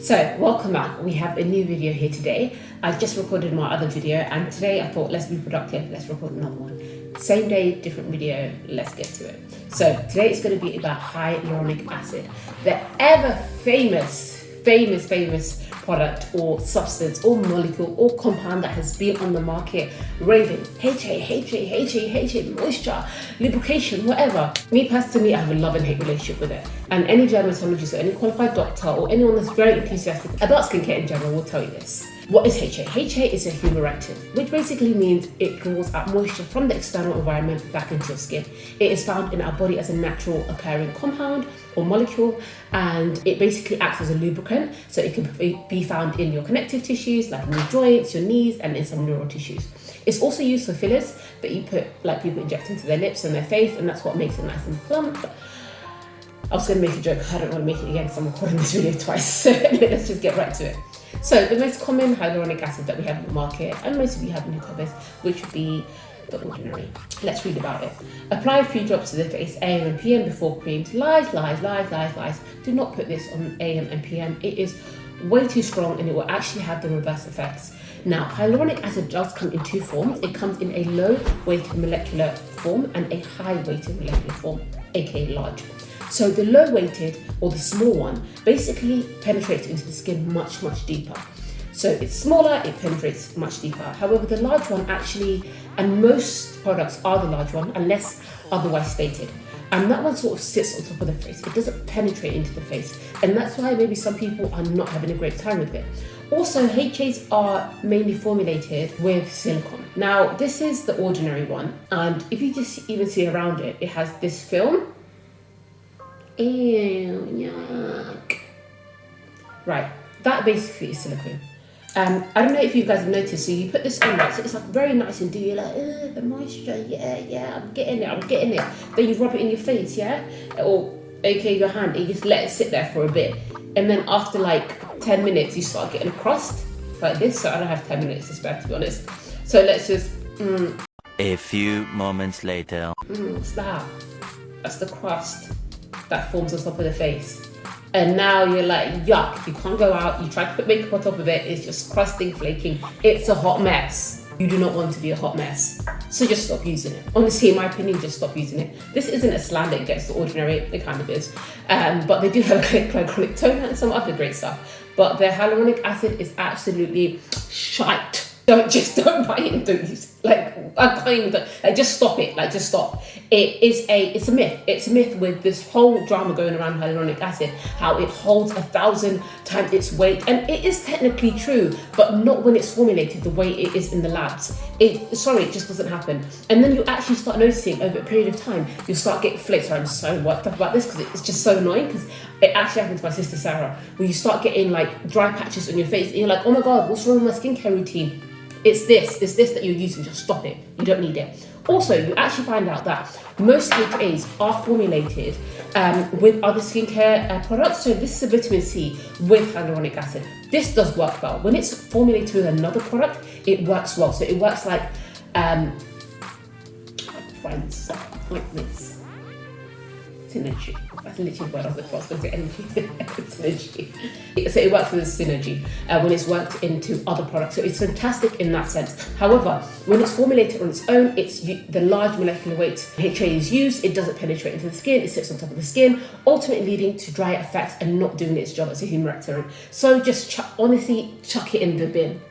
So, welcome back. We have a new video here today. I just recorded my other video and today I thought let's be productive, let's record another one. Same day, different video, let's get to it. So, today it's going to be about hyaluronic acid, the ever famous product or substance or molecule or compound that has been on the market raving HA, moisture, lubrication, whatever. Me personally, I have a love and hate relationship with it. And any dermatologist or any qualified doctor or anyone that's very enthusiastic about skincare in general will tell you this. What is HA? HA is a humectant, which basically means it draws out moisture from the external environment back into your skin. It is found in our body as a natural occurring compound or molecule, and it basically acts as a lubricant, so it can be found in your connective tissues, like in your joints, your knees, and in some neural tissues. It's also used for fillers that you put, like people inject into their lips and their face, and that's what makes it nice and plump. I was going to make a joke, I don't want to make it again because I'm recording this video twice, so anyway, let's just get right to it. So the most common hyaluronic acid that we have in the market, and most of you have in your cupboards, which would be the ordinary. Let's read about it. Apply a few drops to the face, AM and PM before creams. Lies. Do not put this on AM and PM. It is way too strong and it will actually have the reverse effects. Now, hyaluronic acid does come in two forms. It comes in a low-weighted molecular form and a high-weighted molecular form, aka large. So the low-weighted, or the small one, basically penetrates into the skin much deeper. So it's smaller, it penetrates much deeper. However, the large one actually, and most products are the large one, unless otherwise stated. And that one sort of sits on top of the face. It doesn't penetrate into the face. And that's why maybe some people are not having a great time with it. Also, HAs are mainly formulated with silicone. Now, this is the ordinary one. And if you just even see around it, it has this film. Ew, yuck. Right, that basically is silicone. I don't know if you guys have noticed, so you put this on, right, so it's like very nice and dewy, like, the moisture, yeah, I'm getting it. Then you rub it in your face, yeah? Or, aka your hand, and you just let it sit there for a bit. And then after like 10 minutes, you start getting a crust, like this, so I don't have 10 minutes to spare, to be honest. So let's just, A few moments later. What's that? That's the crust that forms on top of the face. And now you're like, yuck, you can't go out, you try to put makeup on top of it, it's just crusting, flaking. It's a hot mess. You do not want to be a hot mess. So just stop using it. Honestly, in my opinion, just stop using it. This isn't a slander against the ordinary, it kind of is. But they do have a great glycolic toner and some other great stuff. But their hyaluronic acid is absolutely shite. Don't buy it and don't use it. Like, I can't even, like, just stop it. Like, just stop. It's a myth. It's a myth with this whole drama going around hyaluronic acid, how it holds 1,000 times its weight. And it is technically true, but not when it's formulated the way it is in the labs. It just doesn't happen. And then you actually start noticing over a period of time, you start getting flakes. I'm so worked up about this because it's just so annoying, because it actually happened to my sister Sarah, where you start getting like dry patches on your face and you're like, oh my God, what's wrong with my skincare routine? It's this that you're using, just stop it. You don't need it. Also, you actually find out that most HAs are formulated with other skincare products. So this is a vitamin C with hyaluronic acid. This does work well. When it's formulated with another product, it works well. So it works like friends, like this. Synergy. That's literally what I was going to say. Synergy. So it works with a synergy when it's worked into other products. So it's fantastic in that sense. However, when it's formulated on its own, the large molecular weight HA is used. It doesn't penetrate into the skin. It sits on top of the skin, ultimately leading to dry effects and not doing its job as a humectant. So just honestly, chuck it in the bin.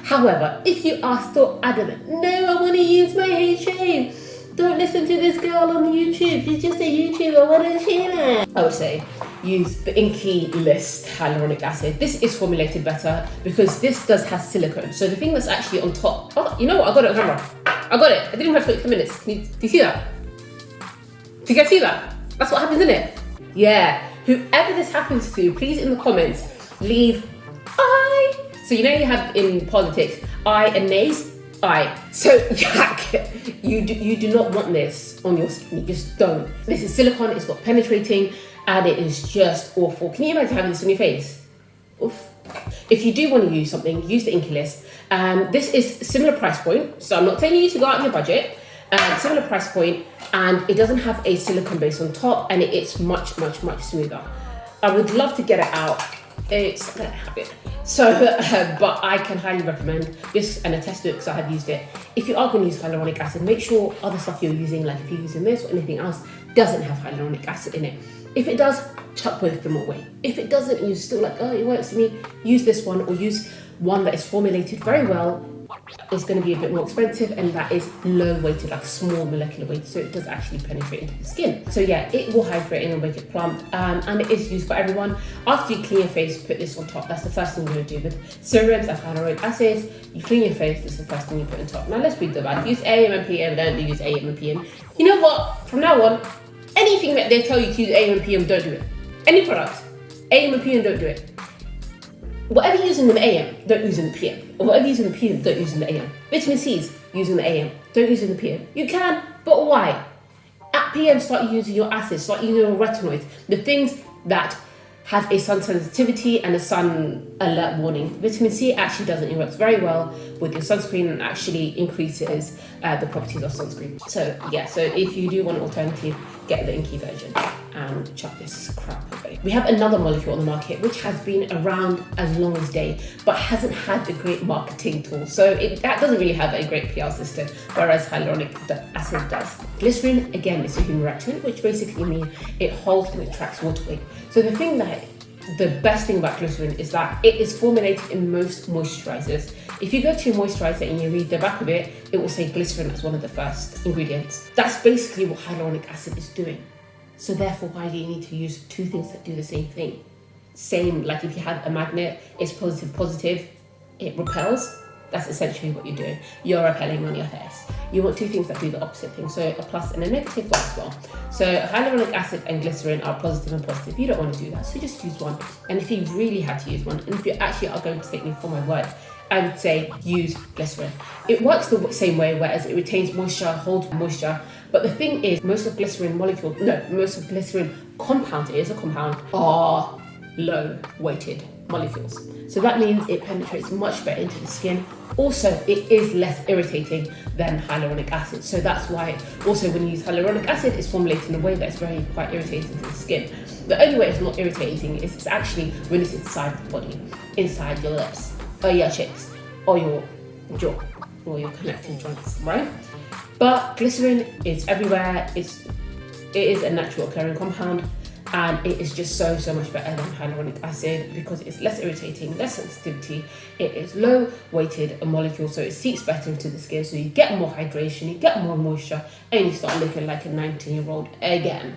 However, if you are still adamant, no, I want to use my HA, don't listen to this girl on YouTube, she's just a YouTuber, what is she like? I would say use the Inky List hyaluronic acid. This is formulated better because this does have silicone. So the thing that's actually on top, oh, you know what, I got it on camera. I got it, I didn't even have to wait 10 minutes. Do you see that? Do you guys see that? That's what happens, isn't it? Yeah, whoever this happens to, please in the comments, leave I. So you know you have in politics, I and nays, I. So you do not want this on your skin, you just don't. This is silicone, it's got penetrating, and it is just awful. Can you imagine having this on your face? Oof. If you do want to use something, use the Inky List. This is a similar price point, so I'm not telling you to go out of your budget. Similar price point, and it doesn't have a silicone base on top, and it's much smoother. I would love to get it out. I don't have it. So, but I can highly recommend this and attest to it because I have used it. If you are going to use hyaluronic acid, make sure other stuff you're using, like if you're using this or anything else, doesn't have hyaluronic acid in it. If it does, chuck both of them away. If it doesn't and you're still like, oh, it works for me, use this one, or use one that is formulated very well. It's going to be a bit more expensive, and that is low weighted, like small molecular weight, so it does actually penetrate into the skin. So yeah, it will hydrate and make it plump, and it is used for everyone. After you clean your face, put this on top. That's the first thing you're going to do with serums and hyaluronic acid. You clean your face, this is the first thing you put on top. Now let's read the back. Use AM and PM, don't use AM and PM. You know what? From now on, anything that they tell you to use AM and PM, don't do it. Any product, AM and PM, don't do it. Whatever you use in the AM, don't use in the PM. Or whatever you use in the PM, don't use in the AM. Vitamin C's, use in the AM, don't use in the PM. You can, but why? At PM, start using your acids, start using your retinoids, the things that have a sun sensitivity and a sun alert warning. Vitamin C actually doesn't. It works very well with your sunscreen and actually increases the properties of sunscreen. So yeah, so if you do want an alternative, get the inky version and chuck this crap away. We have another molecule on the market which has been around as long as day, but hasn't had a great marketing tool. So that doesn't really have a great PR system, whereas hyaluronic acid does. Glycerin, again, is a humectant, which basically means it holds and it tracks water weight. So the best thing about glycerin is that it is formulated in most moisturizers. If you go to a moisturizer and you read the back of it, it will say glycerin as one of the first ingredients. That's basically what hyaluronic acid is doing. So therefore, why do you need to use two things that do the same thing? Same, like if you had a magnet, it's positive, it repels. That's essentially what you're doing. You're repelling on your face. You want two things that do the opposite thing. So a plus and a negative works well. So hyaluronic acid and glycerin are positive and positive. You don't want to do that, so just use one. And if you really had to use one, and if you actually are going to take me for my word, I would say use glycerin. It works the same way, whereas it retains moisture, holds moisture. But the thing is, most of glycerin compounds, it is a compound, are low weighted molecules. So that means it penetrates much better into the skin. Also, it is less irritating than hyaluronic acid. So that's why also when you use hyaluronic acid, it's formulated in a way that's quite irritating to the skin. The only way it's not irritating is it's actually when it's inside the body, inside your lips, or your cheeks, or your jaw, or your connecting joints, right? But glycerin is everywhere. It is a natural occurring compound, and it is just so much better than hyaluronic acid because it's less irritating, less sensitivity. It is low weighted a molecule, so it seeps better into the skin, so you get more hydration, you get more moisture, and you start looking like a 19-year-old again.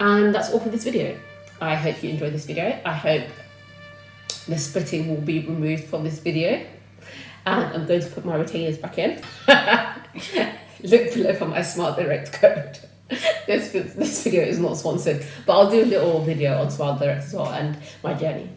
And that's all for this video. I hope you enjoyed this video. I hope the splitting will be removed from this video, and I'm going to put my retainers back in. Look below for my Smart Direct code. This video is not sponsored, but I'll do a little video on Smart Direct as well and my journey.